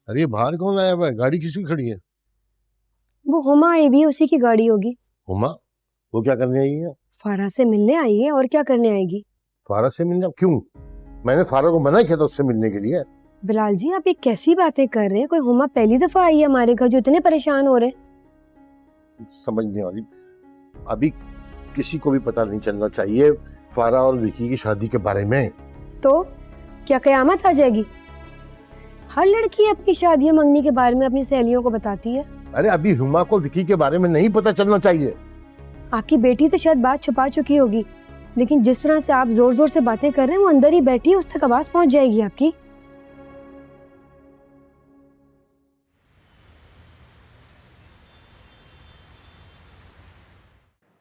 अरे ये बाहर कौन आया हुआ है? गाड़ी किसकी खड़ी है? वो हुमा आई भी है, उसी की गाड़ी होगी। हुमा? वो क्या करने आई है? फारा से मिलने आई है, और क्या करने आएगी? फारा से मिलना क्यों? मैंने फारा को मना किया था उससे मिलने के लिए। बिलाल जी, आप ये कैसी बातें कर रहे हैं? कोई हुमा पहली दफा आई है हमारे घर जो इतने परेशान हो रहे हैं? समझने वाली, अभी किसी को भी पता नहीं चलना चाहिए फारा और विकी की शादी के बारे में। तो क्या कयामत आ जाएगी? हर लड़की अपनी शादियां मंगनी के बारे में अपनी सहेलियों को बताती है। अरे अभी हुमा को विकी के बारे में नहीं पता चलना चाहिए। आपकी बेटी तो शायद बात छुपा चुकी होगी, लेकिन जिस तरह से आप जोर जोर से बातें कर रहे हैं, वो अंदर ही बैठी है, उस तक आवाज पहुंच जाएगी आपकी।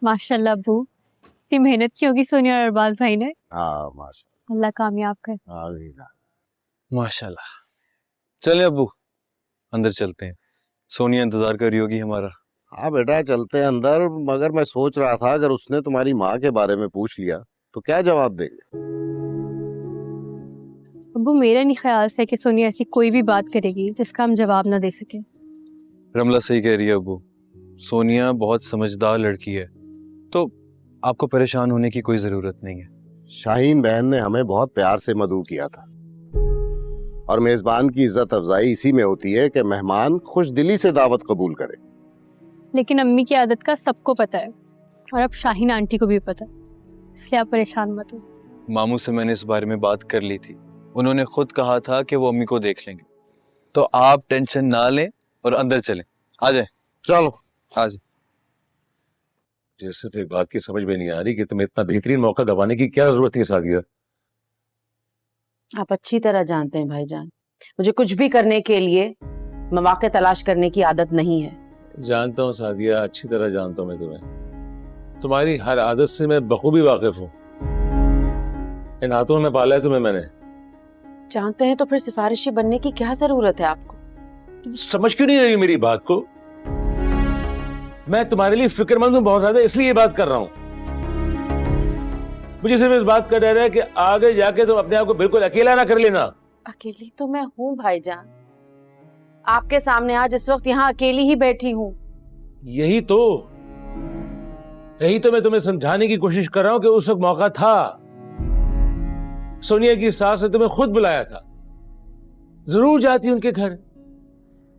माशाल्लाह अब्बू, इतनी मेहनत की होगी सोनिया और अरबाज भाई ने। हाँ माशाल्लाह। अल्लाह कामयाब कर। माशाल्लाह। चले अब्बू, अंदर चलते हैं। सोनिया इंतजार कर रही होगी हमारा। हाँ बेटा चलते हैं अंदर, मगर मैं सोच रहा था अगर उसने तुम्हारी माँ के बारे में पूछ लिया तो क्या जवाब देंगे? अब्बू, मेरा नहीं ख्याल से कि सोनिया ऐसी कोई भी बात करेगी जिसका हम जवाब ना दे सके। रमला सही कह रही है अब्बू, सोनिया बहुत समझदार लड़की है, तो आपको परेशान होने की कोई जरूरत नहीं है। शाहीन बहन ने हमें बहुत प्यार से मदऊ किया था, और मेजबान की इज्जत अफजाई इसी में होती है कि मेहमान खुश दिली से दावत कबूल करे। लेकिन अम्मी की आदत का सबको पता है, और अब शाहीन आंटी को भी पता है, इसलिए आप परेशान मत हो। मामू से मैंने इस बारे में बात कर ली थी, उन्होंने खुद कहा था कि वो अम्मी को देख लेंगे, तो आप टेंशन ना लें और अंदर चलें। आ जाए। चलो आ जाए। मुझे सिर्फ एक बात की समझ में नहीं आ रही कि तुम्हें इतना बेहतरीन मौका गंवाने की क्या जरूरत थी सादिया? आप अच्छी तरह जानते हैं भाईजान, मुझे कुछ भी करने के लिए मौके तलाश करने की आदत नहीं है। जानता हूँ सादिया, अच्छी तरह जानता हूँ मैं तुम्हें। तुम्हारी हर आदत से मैं बखूबी वाकिफ हूँ। इन हाथों में पाला है तुम्हें मैंने। जानते हैं तो फिर सिफारिशी बनने की क्या जरूरत है आपको? तुम समझ क्यों नहीं रही मेरी बात को? मैं तुम्हारे लिए फिक्रमंद हूँ बहुत ज्यादा, इसलिए ये बात कर रहा हूँ। मुझे सिर्फ इस बात का डर है कि आगे जाके तुम अपने आप को बिल्कुल अकेला ना कर लेना। अकेली तो मैं हूँ भाईजान, आपके सामने आज इस वक्त यहाँ अकेली ही बैठी हूँ। यही तो मैं तुम्हें समझाने की कोशिश कर रहा हूँ कि उस वक्त मौका था। सोनिया की सास ने तुम्हें खुद बुलाया था, जरूर जाती उनके घर,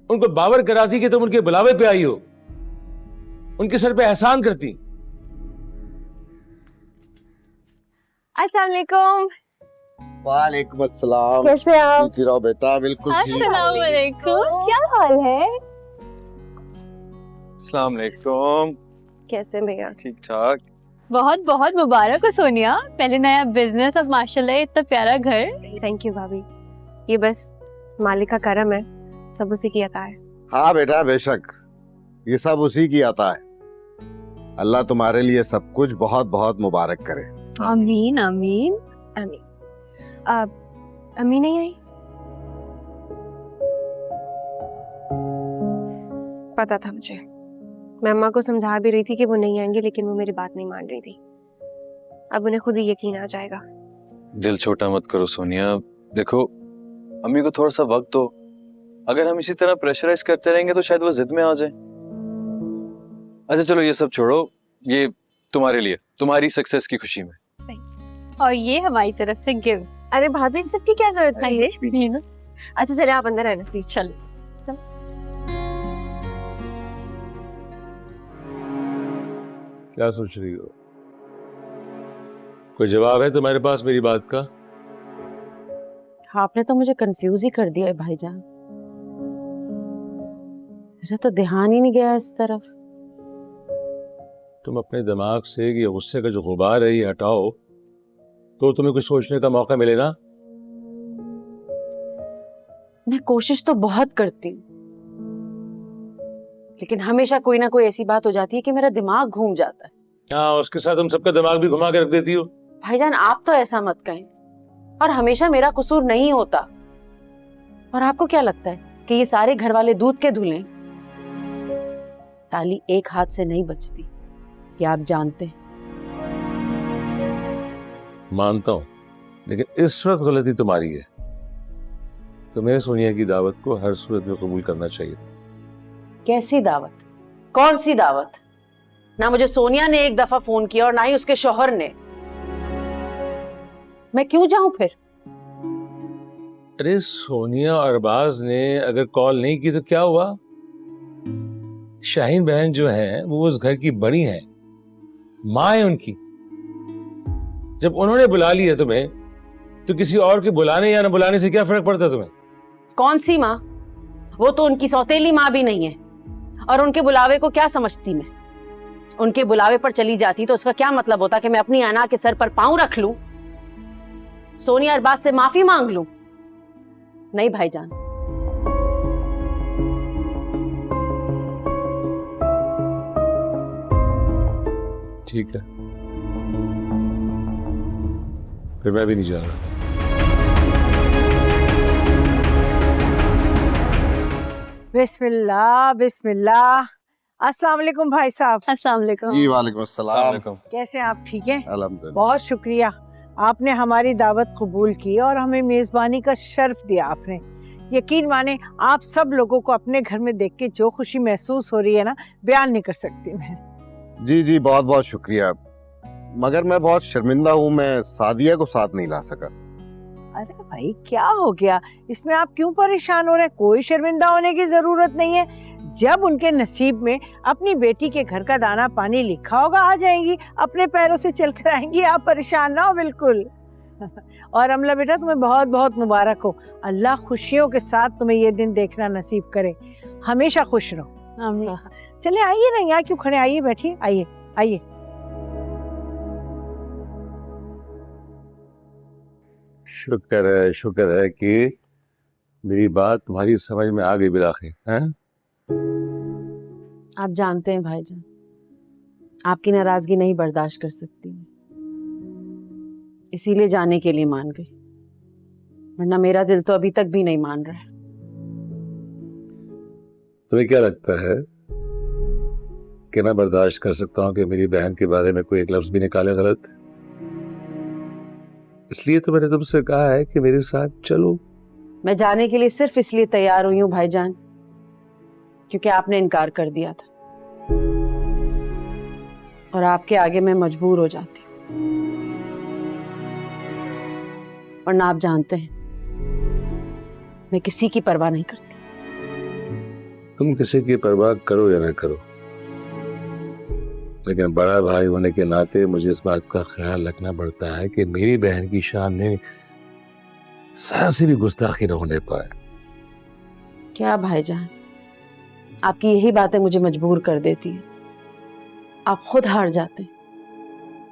उनको बावर कराती कि तुम उनके बुलावे पे आई हो, उनके सर पे एहसान करती। अस्सलाम वालेकुम। वालेकुम अस्सलाम। कैसे आप? ठीक रहो बेटा, बिल्कुल ठीक। अस्सलाम वालेकुम, क्या हाल है? अस्सलाम वालेकुम। कैसे भैया? ठीक ठाक। बहुत बहुत मुबारक हो सोनिया, पहले नया बिजनेस, अब माशाल्लाह इतना प्यारा घर। थैंक यू भाभी, ये बस मालिक का करम है, सब उसी की अता है। हाँ बेटा बेशक, ये सब उसी की आता है। अल्लाह तुम्हारे लिए सब कुछ बहुत बहुत मुबारक करे। आमीन आमीन। अम्मी नहीं आई? पता था मुझे, मैं अम्मा को समझा भी रही थी कि वो नहीं आएंगे, लेकिन वो मेरी बात नहीं मान रही थी। अब उन्हें खुद ही यकीन आ जाएगा। दिल छोटा मत करो सोनिया, देखो अम्मी को थोड़ा सा वक्त दो। अगर हम इसी तरह प्रेशराइज करते रहेंगे तो शायद वो जिद में आ जाए। अच्छा चलो ये सब छोड़ो, ये तुम्हारे लिए, तुम्हारी सक्सेस की खुशी में। और ये हमारी तरफ से गिफ्ट्स। अरे भाभी, इस सब की क्या जरूरत है? अच्छा चले आप अंदर आए ना प्लीज। चलो। क्या सोच रही हो? कोई जवाब है तुम्हारे पास मेरी बात का? आपने तो मुझे कंफ्यूज ही कर दिया है भाईजान, मेरा तो ध्यान ही नहीं गया इस तरफ। तुम अपने दिमाग से ये गुस्से का जो गुबार है ये हटाओ, तो तुम्हें कुछ सोचने का मौका मिले ना। मैं कोशिश तो बहुत करती हूँ, लेकिन हमेशा कोई ना कोई ऐसी बात हो जाती है कि मेरा दिमाग घूम जाता है। हाँ, उसके साथ तुम सबका दिमाग भी घुमा के रख देती हो। भाईजान आप तो ऐसा मत कहें, और हमेशा मेरा कसूर नहीं होता। और आपको क्या लगता है कि ये सारे घर वाले दूध के धुले? ताली एक हाथ से नहीं बचती, ये आप जानते हैं। मानता हूं, लेकिन इस वक्त गलती तुम्हारी है। तुम्हें सोनिया की दावत को हर सूरत में कबूल करना चाहिए था। कैसी दावत? कौन सी दावत? ना मुझे सोनिया ने एक दफा फोन किया और ना ही उसके शौहर ने। मैं क्यों जाऊं फिर? अरे सोनिया और अरबाज ने अगर कॉल नहीं की तो क्या हुआ? शाहीन बहन जो है वो उस घर की बड़ी है, माँ है उनकी। जब उन्होंने बुला लिया तुम्हें तो किसी और के बुलाने या न बुलाने से क्या फर्क पड़ता तुम्हें? कौन सी माँ? वो तो उनकी सौतेली माँ भी नहीं है। और उनके बुलावे को क्या समझती मैं? उनके बुलावे पर चली जाती तो उसका क्या मतलब होता कि मैं अपनी अना के सर पर पांव रख लूं, सोनिया अरबाज से माफी मांग लूं? नहीं भाईजान, ठीक है, फिर मैं भी नहीं जा रहा। बिस्मिल्लाह बिस्मिल्लाह। अस्सलाम वालेकुम भाई साहब। अस्सलाम वालेकुम। जी वालेकुम अस्सलाम। कैसे हैं आप? ठीक हैं? अल्हम्दुलिल्लाह। बहुत शुक्रिया, आपने हमारी दावत कबूल की और हमें मेज़बानी का शर्फ दिया आपने। यकीन माने आप सब लोगों को अपने घर में देख के जो खुशी महसूस हो रही है ना, बयान नहीं कर सकती मैं। जी जी बहुत बहुत शुक्रिया, मगर मैं बहुत शर्मिंदा हूँ, मैं सादिया को साथ नहीं ला सका। अरे भाई क्या हो गया? इसमें आप क्यों परेशान हो रहे हैं? कोई शर्मिंदा होने की जरूरत नहीं है। जब उनके नसीब में अपनी बेटी के घर का दाना पानी लिखा होगा, आ जाएंगी, अपने पैरों से चल कर आएंगी। आप परेशान ना हो बिल्कुल। और अमला बेटा तुम्हें बहुत बहुत मुबारक हो। अल्लाह खुशियों के साथ तुम्हें ये दिन देखना नसीब करे। हमेशा खुश रहो। आमीन। चले आइए ना, यहाँ क्यों खड़े, आइए बैठिए, आइए आइए। शुक्र है कि मेरी बात तुम्हारी समझ में आ गई बिलाखिर, हैं? आप जानते हैं भाईजान, आपकी नाराजगी नहीं बर्दाश्त कर सकती, इसीलिए जाने के लिए मान गई, वरना मेरा दिल तो अभी तक भी नहीं मान रहा है। तुम्हें क्या लगता है कि मैं बर्दाश्त कर सकता हूँ कि मेरी बहन के बारे में कोई एक लफ्ज भी निकाले गलत? इसलिए तो मैंने तुमसे कहा है कि मेरे साथ चलो। मैं जाने के लिए सिर्फ इसलिए तैयार हुई हूँ भाईजान क्योंकि आपने इनकार कर दिया था, और आपके आगे मैं मजबूर हो जाती हूँ। और ना आप जानते हैं मैं किसी की परवाह नहीं करती। तुम किसी की परवाह करो या ना करो, लेकिन बड़ा भाई होने के नाते मुझे इस बात का ख्याल रखना पड़ता है कि मेरी बहन की शान में जरा सी भी गुस्ताखी न होने पाए। क्या भाईजान, आपकी यही बातें मुझे मजबूर कर देती है। आप खुद हार जाते हैं।